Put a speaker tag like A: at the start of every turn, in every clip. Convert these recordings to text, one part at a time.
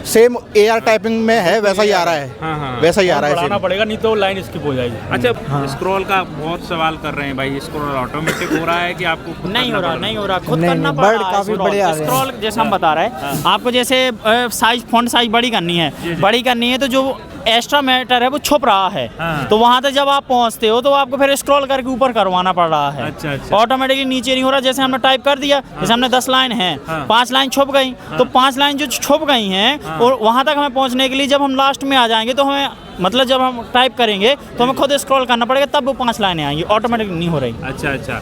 A: Same AR typing में है, वैसा ही आ रहा है।
B: हाँ।
A: वैसा ही आ रहा है।
C: बढ़ाना पड़ेगा, नहीं तो लाइन स्किप हो जाएगी।
B: अच्छा, स्क्रॉल का बहुत सवाल कर रहे हैं भाई। स्क्रॉल ऑटोमेटिक हो रहा है कि आपको खुद
D: नहीं हो
B: करना
D: रहा,
B: पड़ेगा?
D: नहीं हो रहा, खुद
E: नहीं,
D: करना
E: नहीं,
D: पड़
E: बर्ड
D: रहा है।
E: काफी बड़े आ रहे हैं।
D: स्क्रॉल जैसे हम बता रहे हैं आपको, जैसे साइज फॉन्ट साइज बड़ी करनी है, बड़ी करनी है तो जो एक्स्ट्रा मैटर है वो छुप रहा है।
B: हाँ।
D: तो वहाँ तक जब आप पहुँचते हो तो आपको फिर स्क्रॉल करके ऊपर करवाना पड़ रहा है।
B: अच्छा।
D: ऑटोमेटिकली नीचे नहीं हो रहा। जैसे हमने टाइप कर दिया, जैसे हमने 10 लाइन है, 5 लाइन छुप गई, तो 5 लाइन जो छुप गई हैं और वहाँ तक हमें पहुँचने के लिए जब हम लास्ट में आ जाएंगे तो हमें मतलब जब हम टाइप करेंगे तो हमें खुद स्क्रॉल करना पड़ेगा, तब वो 5 लाइनें आएंगी, ऑटोमेटिक नहीं हो रही।
B: अच्छा।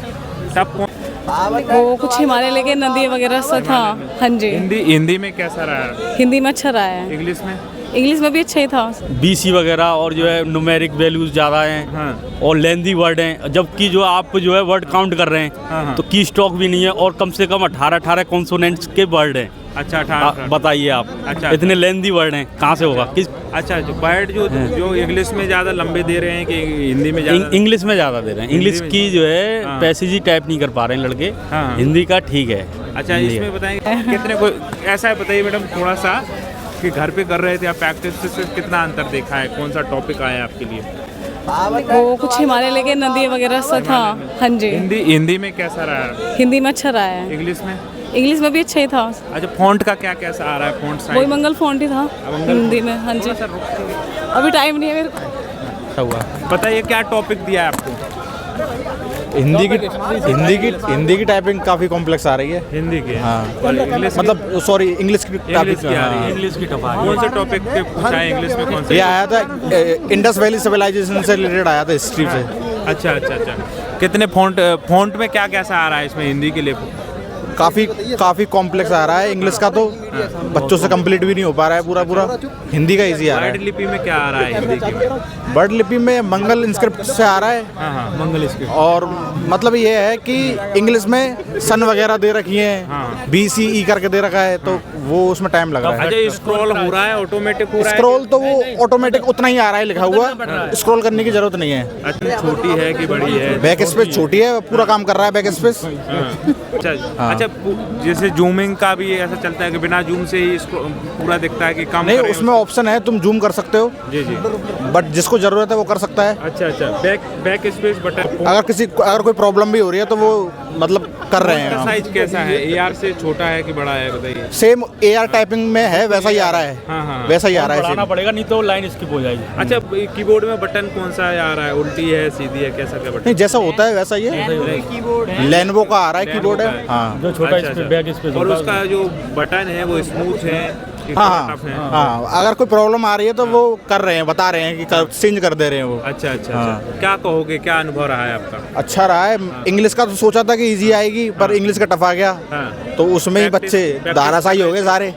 B: तब
F: वो कुछ हिमालय लेके नदी वगैरह सा था। हाँ जी।
B: हिंदी में कैसा रहा?
F: हिंदी में अच्छा रहा है,
B: इंग्लिश में
F: भी अच्छा ही था।
C: BC वगैरह और जो है न्यूमेरिक वैल्यूज ज़्यादा हैं।
B: हाँ।
C: और लेंदी वर्ड हैं, जबकि जो आप जो है वर्ड काउंट कर रहे हैं
B: हाँ।
C: तो की स्टॉक भी नहीं है और कम से कम 18 कॉन्सोनेंट्स के वर्ड हैं।
B: अच्छा, 18।
C: बताइए आप।
B: अच्छा।
C: इतने लेंदी वर्ड हैं, कहाँ से होगा? किस
B: अच्छा, जो वर्ड जो इंग्लिश में ज़्यादा लंबे दे रहे हैं कि हिंदी में ज़्यादा?
C: इंग्लिश में ज़्यादा दे रहे हैं। इंग्लिश
B: में
C: की जो है
B: हाँ।
C: पैसेज ही टाइप नहीं कर पा रहे हैं लड़के।
B: हाँ।
C: हिंदी का ठीक है।
B: अच्छा,
C: हिंदी
B: इसमें
C: है।
B: बताएंगे कितने को ऐसा है, बताइए मैडम थोड़ा सा कि घर पे कर रहे थे आप प्रैक्टिस से कितना अंतर देखा है? कौन सा टॉपिक आया आपके लिए?
F: वो कुछ हिमालय लेके नदी वगैरह सा था। हाँ जी।
B: हिंदी में कैसा रहा?
F: हिंदी में अच्छा रहा है,
B: इंग्लिश में
F: भी अच्छा ही था।
B: अच्छा, फ़ॉन्ट का क्या कैसा आ रहा है? फ़ॉन्ट साइज
F: वही मंगल फॉन्ट ही था हिंदी में। हाँ जी। अभी टाइम नहीं है मेरे को।
A: हुआ।
B: बताइए क्या टॉपिक दिया है आपको?
A: हिंदी की टाइपिंग काफ़ी कॉम्प्लेक्स आ रही है।
B: हिंदी की?
A: हाँ।
B: और इंग्लिश
A: मतलब सॉरी, इंग्लिश की
B: इंग्लिश की आ रही है।
A: हाँ।
C: इंग्लिश की टफा
B: कौन से टॉपिक पे पूछा है इंग्लिश में? कौन से?
A: ये आया था इंडस वैली सिविलाइजेशन से रिलेटेड आया था, हिस्ट्री से।
B: अच्छा। कितने फ़ॉन्ट में क्या कैसा आ रहा है इसमें हिंदी के लिए?
A: काफ़ी कॉम्प्लेक्स आ रहा है। इंग्लिश का तो बच्चों से कंप्लीट भी नहीं हो पा रहा है पूरा। हिंदी का इजी आ रहा
B: वर्ड
A: है।
B: लिपि में क्या आ रहा है हिंदी की?
A: वर्ड लिपि में मंगल इंस्क्रिप्ट से आ रहा है।
B: हाँ, मंगल स्क्रिप्ट।
A: और मतलब ये है कि इंग्लिश में सन वगैरह दे रखी हैं,
B: हाँ।
A: BCE करके दे रखा है, तो वो उसमें टाइम लग रहा है।
B: अच्छा, स्क्रॉल हो रहा है, ऑटोमेटिक हो रहा है?
A: स्क्रॉल तो वो ऑटोमेटिक उतना ही आ रहा है लिखा हुआ, स्क्रॉल करने की जरूरत नहीं है।
B: अच्छा, छोटी है कि बड़ी है?
A: बैक स्पेस छोटी है, पूरा काम कर रहा है बैक स्पेस।
B: अच्छा, जैसे जूमिंग का भी ऐसा चलता है कि बिना जूम से ही पूरा दिखता है कि काम
A: नहीं,
B: करें?
A: उसमें ऑप्शन है, तुम जूम कर सकते हो।
B: जी।
A: बट जिसको जरूरत है वो कर सकता है।
B: अच्छा, बैक स्पेस बटन।
A: अगर कोई प्रॉब्लम भी हो रही है तो वो मतलब कर रहे हैं।
B: साइज कैसा है? AR से छोटा है कि बड़ा है, बताइए।
A: सेम AR टाइपिंग में है, वैसा ही आ रहा है।
B: हाँ।
A: वैसा ही आ रहा है।
C: बढ़ाना पड़ेगा, नहीं तो लाइन स्किप हो जाएगी।
B: अच्छा, कीबोर्ड में बटन कौन सा आ रहा है? उल्टी है, सीधी है, कैसा क्या बटन?
A: नहीं, जैसा होता है वैसा ही है। लेनोवो का आ रहा है कीबोर्ड है। हाँ।
C: जो छोटा
B: अच्छा।
C: बैक स्पेस
B: और उसका जो बटन है वो स्मूथ है कि
A: हाँ
B: टफ है?
A: हाँ, अगर कोई प्रॉब्लम आ रही है तो वो कर रहे हैं, बता रहे हैं कि चेंज कर दे रहे हैं वो।
B: अच्छा।
A: हाँ।
B: क्या कहोगे, क्या अनुभव रहा है आपका?
A: अच्छा रहा है। इंग्लिश का तो सोचा था कि इजी आएगी, पर इंग्लिश का टफ आ गया,
B: हाँ।
A: तो उसमें ही बच्चे धाराशाही हो गए सारे।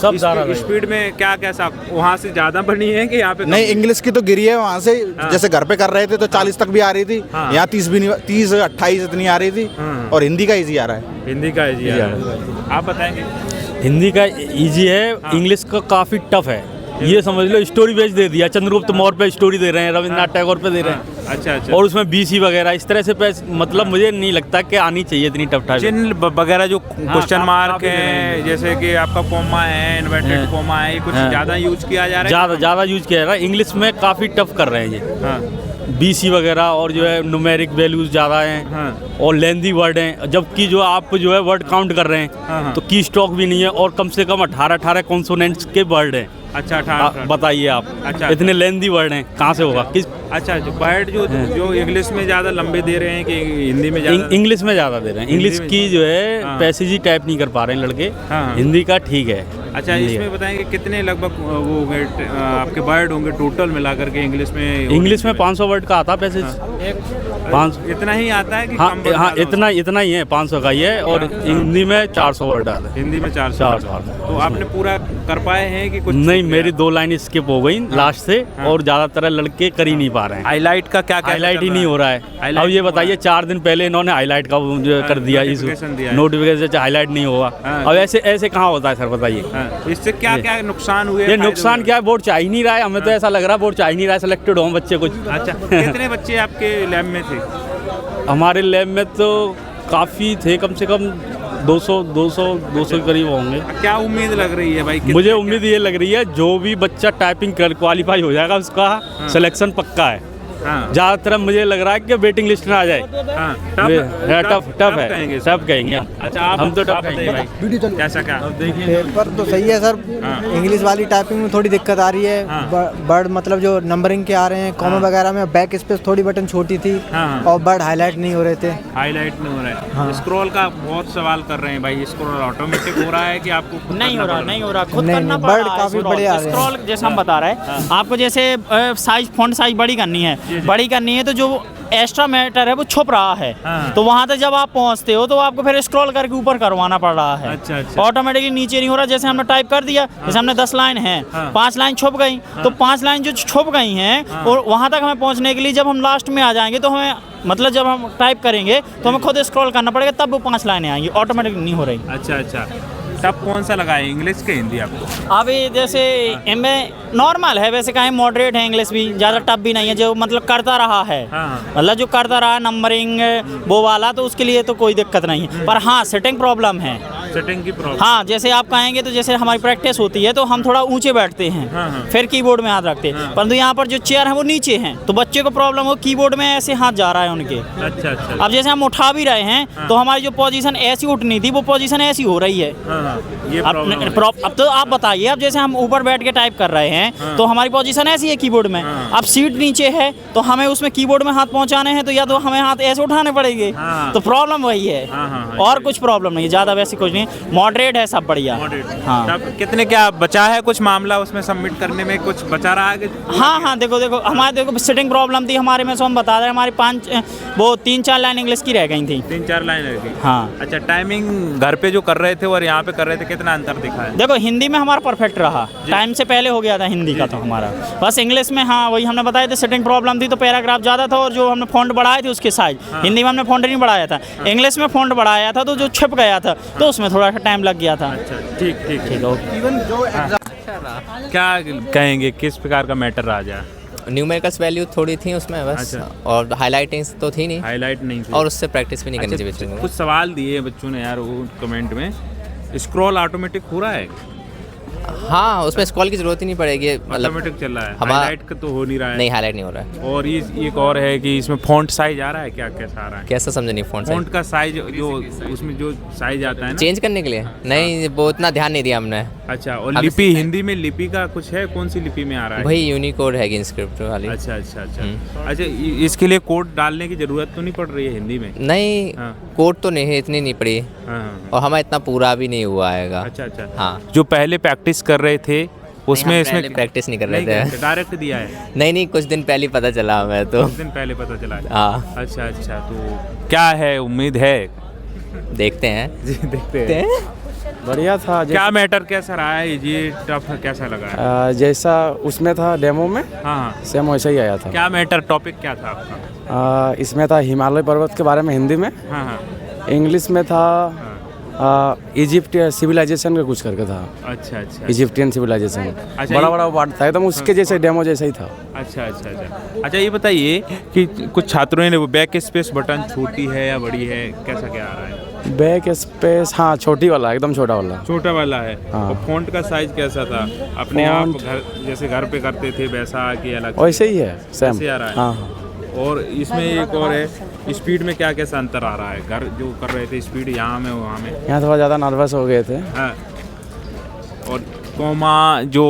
C: सब धाराशाही।
B: स्पीड में क्या कैसा वहाँ से ज़्यादा बनी है कि यहाँ पे?
A: नहीं, इंग्लिश की तो गिरी है वहाँ से। जैसे घर पे कर रहे थे तो 40 तक भी आ रही थी,
B: हाँ।
A: यहाँ 30 भी नहीं, 30 28 इतनी आ रही थी।
B: हाँ।
A: और हिंदी का इजी आ रहा है।
B: हिंदी का इजी
A: इजी
B: है। आप बताएंगे?
C: हिंदी का इजी है, इंग्लिश का काफ़ी टफ है। ये समझ लो स्टोरी बेस दे दिया, चंद्रगुप्त मौर्य पे स्टोरी दे रहे हैं, रविन्द्रनाथ टैगोर पे दे रहे हैं।
B: अच्छा।
C: और उसमें BC वगैरह इस तरह से मतलब मुझे नहीं लगता कि आनी चाहिए इतनी टफ टाइप।
B: चिन्ह वगैरह जो क्वेश्चन मार्क
C: काफी
B: है, जैसे कि आपका कोमा है, इन्वर्टेड कोमा है, कुछ ज़्यादा यूज किया जा रहा है?
C: ज़्यादा यूज किया जा रहा है। इंग्लिश में काफ़ी टफ कर रहे हैं ये।
B: हाँ।
C: BC वगैरह और जो है न्यूमेरिक वैल्यूज ज़्यादा हैं।
B: हाँ।
C: और लेंदी वर्ड हैं, जबकि जो आप जो है वर्ड काउंट कर रहे हैं
B: हाँ।
C: तो की स्टॉक भी नहीं है और कम से कम 18 कॉन्सोनेंट्स के वर्ड हैं।
B: अच्छा, 18।
C: बताइए आप।
B: अच्छा।
C: इतने लेंदी वर्ड हैं, कहाँ से होगा? किस
B: अच्छा, जो वर्ड जो इंग्लिश में ज़्यादा लंबे दे रहे हैं कि हिंदी में ज़्यादा?
C: इंग्लिश में ज़्यादा दे रहे हैं। इंग्लिश
B: में?
C: की जो है
B: हाँ।
C: पैसेज ही टाइप नहीं कर पा रहे हैं लड़के।
B: हाँ।
C: हिंदी का ठीक है।
B: अच्छा, इसमें बताएंगे कितने लगभग वो होंगे आपके वर्ड होंगे टोटल मिला करके इंग्लिश में?
C: इंग्लिश में 500 वर्ड का आता पैसेज। 500
B: इतना ही आता है कि
C: हाँ
B: कम वर्ड
C: हाँ,
B: ज़्यादा
C: इतना ही है, 500 का ही है। और हिंदी में 400 वर्ड आता है।
B: हिंदी में 400?
C: 400।
B: तो आपने पूरा कर पाए हैं कि कुछ?
C: नहीं, मेरी 2 लाइन स्किप हो गई लास्ट से।
B: हाँ।
C: और ज़्यादातर लड़के कर ही नहीं पा रहे हैं।
B: हाईलाइट का क्या
C: हाईलाइट ही नहीं हो रहा है।
B: Highlight
C: अब ये
B: नहीं हो
C: बताइए, 4 दिन पहले इन्होंने हाईलाइट का वो जो कर दिया, इस
B: notification दिया है।
C: नोटिफिकेशन हाईलाइट नहीं होगा।
B: हाँ।
C: अब ऐसे कहाँ होता है सर, बताइए।
B: हाँ, इससे क्या क्या नुकसान हुए?
C: ये
B: फायदे
C: नुकसान
B: हुए?
C: क्या है, बोर्ड चाह ही नहीं रहा है। हमें तो ऐसा लग रहा है बोर्ड चाह ही नहीं रहा है, सिलेक्टेड हो बच्चे कुछ।
B: अच्छा, कितने बच्चे आपके लैब में थे?
C: हमारे लैब में तो काफ़ी थे, कम से कम 200 के करीब होंगे।
B: क्या उम्मीद लग रही है भाई?
C: मुझे उम्मीद ये लग रही है जो भी बच्चा टाइपिंग कर क्वालिफाई हो जाएगा उसका सिलेक्शन पक्का है।
B: हाँ।
C: ज़्यादातर मुझे लग रहा है कि वेटिंग लिस्ट में आ जाए।
B: हाँ,
C: टफ है,
B: कहेंगे
C: टफ कहेंगे।
B: अच्छा, आप
C: हम तो टफ
B: बताइए भाई, कैसा क्या?
E: पेपर तो सही है सर। इंग्लिश वाली टाइपिंग में थोड़ी दिक्कत आ रही है। वर्ड मतलब जो नंबरिंग के आ रहे हैं कॉमा वगैरह में बैक स्पेस थोड़ी बटन छोटी थी और वर्ड हाईलाइट नहीं हो रहे थे।
B: हाईलाइट नहीं हो रहा है। स्क्रॉल का बहुत सवाल कर रहे हैं भाई, स्क्रॉल ऑटोमेटिक हो रहा है कि आपको खुद
D: नहीं
B: करना
D: हो रहा,
B: पड़
D: नहीं हो रहा, खुद
E: नहीं,
D: करना
E: नहीं,
D: पड़
E: वर्ड
D: रहा है।
E: काफी बड़े आ रहे हैं।
D: स्क्रॉल जैसे हम बता रहे हैं आपको, जैसे साइज फॉन्ट साइज बड़ी करनी है तो जो एक्स्ट्रा मैटर है वो छुप रहा है। तो वहां तक जब आप पहुंचते हो तो आपको फिर स्क्रॉल करके ऊपर करवाना पड़ रहा है।
B: अच्छा।
D: ऑटोमेटिकली नीचे नहीं हो रहा। जैसे हमने टाइप कर दिया, जैसे हमने 10 लाइन है, 5 लाइन छुप गई, तो 5 लाइन जो छुप गई हैं और वहां तक हमें पहुंचने के लिए जब हम लास्ट में आ जाएंगे तो हमें मतलब जब हम टाइप करेंगे तो हमें खुद स्क्रॉल करना पड़ेगा, तब वो 5 लाइनें आएंगी, ऑटोमेटिक नहीं हो रही।
B: अच्छा। टफ कौन सा लगा है, इंग्लिश के हिंदी आपको?
D: अभी जैसे इनमें नॉर्मल है, वैसे कहीं मॉडरेट है, इंग्लिश भी ज़्यादा टफ भी नहीं है। जो मतलब करता रहा है, मतलब जो करता रहा नंबरिंग वो वाला, तो उसके लिए तो कोई दिक्कत नहीं है। पर हाँ, सेटिंग प्रॉब्लम है।
B: सेटिंग की प्रॉब्लम?
D: हाँ, जैसे आप कहेंगे तो जैसे हमारी प्रैक्टिस होती है तो हम थोड़ा ऊंचे बैठते हैं, फिर कीबोर्ड में हाथ रखते हैं, परंतु यहाँ पर जो चेयर है वो नीचे हैं, तो बच्चे को प्रॉब्लम हो कीबोर्ड में ऐसे हाथ जा रहा है उनके।
B: अच्छा।
D: अब जैसे हम उठा भी रहे हैं तो हमारी जो पोजीशन ऐसी उठनी थी वो पोजीशन ऐसी हो रही है।
B: ये
D: अब तो आप बताइए, अब जैसे हम ऊपर बैठ के टाइप कर रहे हैं तो हमारी पोजीशन ऐसी है कीबोर्ड में। अब सीट नीचे है तो हमें उसमें कीबोर्ड में हाथ पहुंचाने हैं तो या तो हमें हाथ ऐसे उठाने पड़ेंगे। तो प्रॉब्लम वही है, और कुछ प्रॉब्लम नहीं है, ज़्यादा वैसे कुछ नहीं, मॉडरेट है, सब बढ़िया। हाँ।
B: कितने क्या बचा है कुछ मामला उसमें सबमिट करने में, कुछ बचा रहा है?
D: हाँ, देखो हमारे सिटिंग प्रॉब्लम थी हमारे में, सो हम बता रहे हैं हमारी 3-4 लाइन इंग्लिश की रह गई थी।
B: 3-4 लाइन रह गई।
D: हाँ।
B: अच्छा, टाइमिंग घर पे जो कर रहे थे और यहाँ पे कर रहे थे, कितना अंतर दिखा है?
D: देखो हिंदी में हमारा परफेक्ट रहा, टाइम से पहले हो गया था हिंदी का तो हमारा। बस इंग्लिश में हाँ वही हमने बताया था, सेटिंग प्रॉब्लम थी तो पैराग्राफ ज़्यादा था और जो हमने फॉन्ट बढ़ाए थे उसके साइज। हिंदी में हमने फॉन्ट नहीं बढ़ाया था, इंग्लिश में फॉन्ट बढ़ाया था तो जो छिप गया था तो उसमें थोड़ा सा टाइम लग गया था।
B: अच्छा, ठीक है।
E: इवन जो
B: क्या कहेंगे, किस प्रकार का मैटर रहा जा?
G: न्यूमेरिकल्स वैल्यू थोड़ी थी उसमें बस।
B: अच्छा।
G: और हाईलाइटिंग तो थी नहीं,
B: हाईलाइट नहीं थी।
G: और उससे प्रैक्टिस भी नहीं करनी चाहिए बच्चों को।
B: कुछ सवाल दिए बच्चों ने यार वो कमेंट में, स्क्रॉल ऑटोमेटिक हो रहा है?
G: हाँ, उसमें स्क्रॉल की जरूरत ही नहीं पड़ेगी, मतलब
B: ऑटोमेटिक चल रहा है,
G: हमारा-
B: हाईलाइट का तो हो नहीं रहा है।
G: नहीं, हाईलाइट नहीं हो रहा है।
B: और ये एक और है कि इसमें फॉन्ट साइज आ रहा है, क्या कैसा आ रहा है?
G: कैसा समझे नहीं, फोन
B: फॉन्ट का साइज जो उसमें जो साइज आता है ना,
G: चेंज करने के लिए नहीं, वो उतना ध्यान नहीं दिया हमने।
B: अच्छा। और
G: अब
B: लिपि, हिंदी में लिपि का कुछ है, कौन सी लिपि में आ रहा है?
G: वही यूनिकोड है इंस्क्रिप्ट वाली।
B: अच्छा। अच्छा, इसके लिए कोड डालने की जरूरत तो नहीं पड़ रही है हिंदी में?
G: नहीं,
B: हाँ।
G: कोड तो नहीं, इतनी नहीं पड़ी,
B: हाँ।
G: और हमें इतना पूरा भी नहीं हुआ आएगा।
B: अच्छा।
G: हाँ।
B: जो पहले प्रैक्टिस कर रहे थे उसमें इसमें
G: प्रैक्टिस नहीं कर रहे थे।
B: डायरेक्ट दिया है?
G: नहीं, कुछ दिन पहले पता चला हमें तो।
B: कुछ दिन पहले पता चला है।
G: हाँ।
B: अच्छा, तो क्या है, उम्मीद है?
G: देखते हैं।
B: जी, देखते हैं।
H: बढ़िया था।
B: क्या मैटर कैसा रहा है, ये टफ कैसा लगा है?
H: जैसा उसमें था डेमो में,
B: हाँ।
H: सेम वैसा ही आया था।
B: क्या मैटर, टॉपिक क्या था आपका?
H: इसमें था हिमालय पर्वत के बारे में हिंदी में।
B: हाँ।
H: इंग्लिश में था इजिप्ट सिविलाइजेशन का कुछ करके था।
B: अच्छा।
H: Egyptian civilisation.
B: अच्छा,
H: बड़ा वर्ड था एकदम, उसके जैसे डेमो जैसा ही था।
B: अच्छा, ये बताइए कि कुछ छात्रों ने वो बैक स्पेस बटन छोटी है या बड़ी है, कैसा क्या आ रहा है?
H: बैक स्पेस हाँ छोटी वाला, एकदम छोटा वाला।
B: छोटा वाला है।
H: हाँ।
B: और फॉन्ट का साइज कैसा था? अपने आप घर जैसे घर पे करते थे वैसा कि अलग?
H: वैसे ही है, सेम।
B: वैसे आ रहा है।
H: हाँ।
B: और इसमें एक और है, स्पीड में क्या कैसा अंतर आ रहा है? घर जो कर रहे थे स्पीड, यहाँ में वहाँ में?
H: यहाँ थोड़ा ज़्यादा नर्वस हो गए थे।
B: हाँ। और कॉमा जो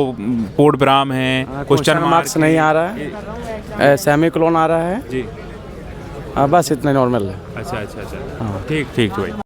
B: कोड विराम है, क्वेश्चन
H: मार्क्स नहीं आ रहा है, सेमीकोलन आ रहा है
B: जी।
H: बस इतना नॉर्मल है।
B: अच्छा। ठीक भाई।